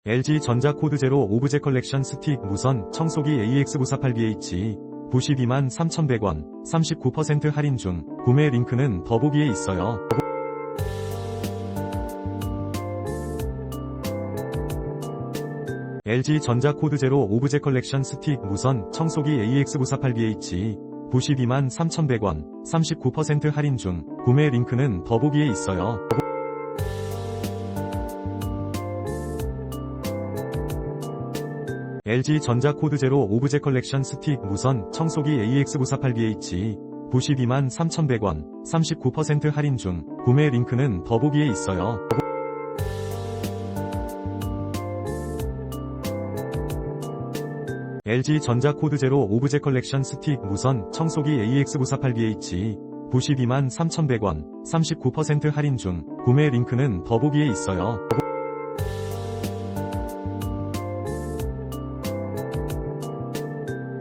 LG전자 코드제로 오브제컬렉션 스틱 무선 청소기 AX948BHE 923,100원 39% 할인 중. 구매 링크는 더보기에 있어요. LG전자 코드제로 오브제컬렉션 스틱 무선 청소기 AX948BHE 923,100원 39% 할인 중. 구매 링크는 더보기에 있어요. LG전자 코드제로 오브제컬렉션 스틱 무선 청소기 AX948BHE 923,100원 39% 할인 중. 구매 링크는 더보기에 있어요. LG전자 코드제로 오브제컬렉션 스틱 무선 청소기 AX948BHE 923,100원 39% 할인 중. 구매 링크는 더보기에 있어요.